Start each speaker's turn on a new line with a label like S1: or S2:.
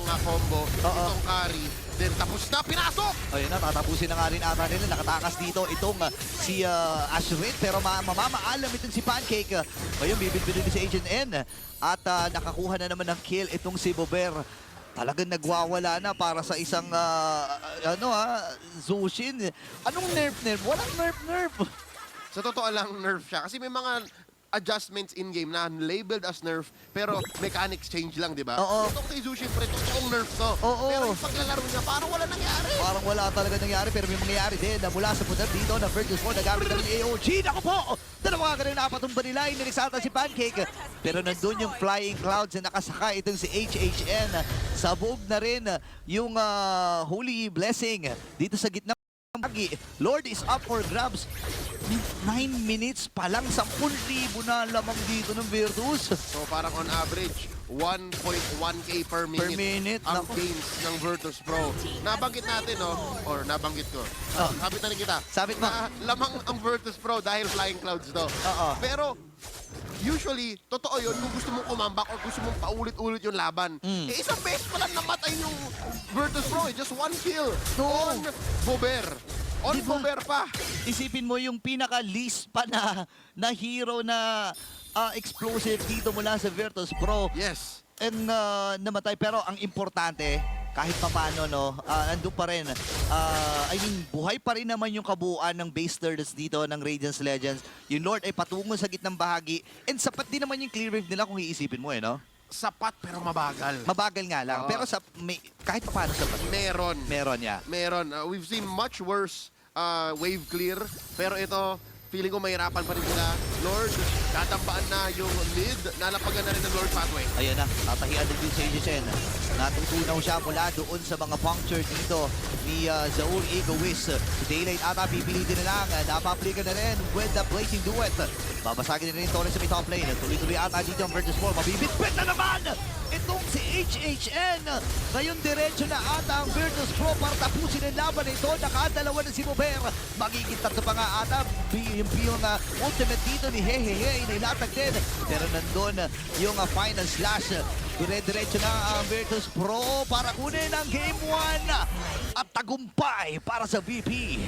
S1: ng combo. Itong carry. Then tapos na, pinasok!
S2: Ayun na, tatapusin na nga rin ata nila. Nakatakas dito itong si Ashrin. Pero mamamaalam itong si Pancake. Ngayon, bibidbidin si Agent N. At nakakuha na naman ng kill itong si Bober. Talagang nagwawala na para sa isang Zushin. Anong nerf? Walang nerf.
S1: Sa totoo lang, nerf siya. Kasi may mga adjustments in-game na labeled as nerf, pero mechanics change lang, di ba?
S2: Oo.
S1: Itong kay Zushin, pre, totoong nerf to.
S2: Oo.
S1: Pero yung paglalaro niya, parang wala nangyari.
S2: Parang wala talaga nangyari, pero may mangyayari din na mula sa punta dito na Virtus 4 nagamit ng AOG. Naku po! Dalawa ka rin napatumba nila, inirisata si Pancake. Pero nandun yung Flying Clouds na nakasakay itong si HHN. Sabog na rin yung Holy Blessing dito sa gitna. Lord is up for grabs. 9 minutes pa lang, 10,000 na lamang dito ng Virtus.
S1: So parang on average, 1.1k per minute, ang
S2: Naku.
S1: gains ng Virtus Pro. Nabanggit natin, no? Or nabanggit ko. Sabit na rin kita.
S2: Sabit mo.
S1: Na lamang ang Virtus Pro dahil Flying Clouds to.
S2: Oo.
S1: Pero usually, totoo yun kung gusto mong kumambak or gusto mong paulit-ulit yung laban. Eh, isang beses pa lang namatay yung Virtus Pro. Just one kill
S2: No.
S1: on Bober. On
S2: Diba?
S1: Bober pa.
S2: Isipin mo yung pinaka-least pa na hero na explosive dito mula sa Virtus Pro.
S1: Yes.
S2: And namatay. Pero ang importante, kahit papano, no, andun pa rin. Buhay pa rin naman yung kabuuan ng base turrets dito ng Radiance Legends. Yung Lord ay patungo sa gitnang bahagi. And sapat din naman yung clear wave nila kung iisipin mo, no?
S1: Sapat pero mabagal.
S2: Mabagal nga lang.
S1: Oo.
S2: Pero kahit paano sapat.
S1: Meron.
S2: Meron niya.
S1: Meron. We've seen much worse wave clear. Pero ito, feeling ko mahirapan pa rin sila. Lord, tatambaan na yung mid. Nalapagan na rin ng Lord pathway.
S2: Ayan na, tatahian din yung Sagechen. Natutunaw siya mula doon sa mga puncture dito ni Zaur Egoist. Daylight ata pipilitin na lang. Napaplikan na rin with the Blazing Duet. Babasagin na rin ito sa may top lane. Tuloy-tuloy ata dito ang Virtus 4. Mabibitbit na naman itong si HHN. Ngayon diretso na ata ang Virtus Pro para tapusin ang laban ito. Nakadalawa na si Bober. Magiging tatlo pa nga ata. Yung ultimate dito ni Hehehe inilatag din. Pero nandun yung final slash. Dire-diretso na ang Virtus Pro para kunin ang Game 1 at tagumpay para sa VP.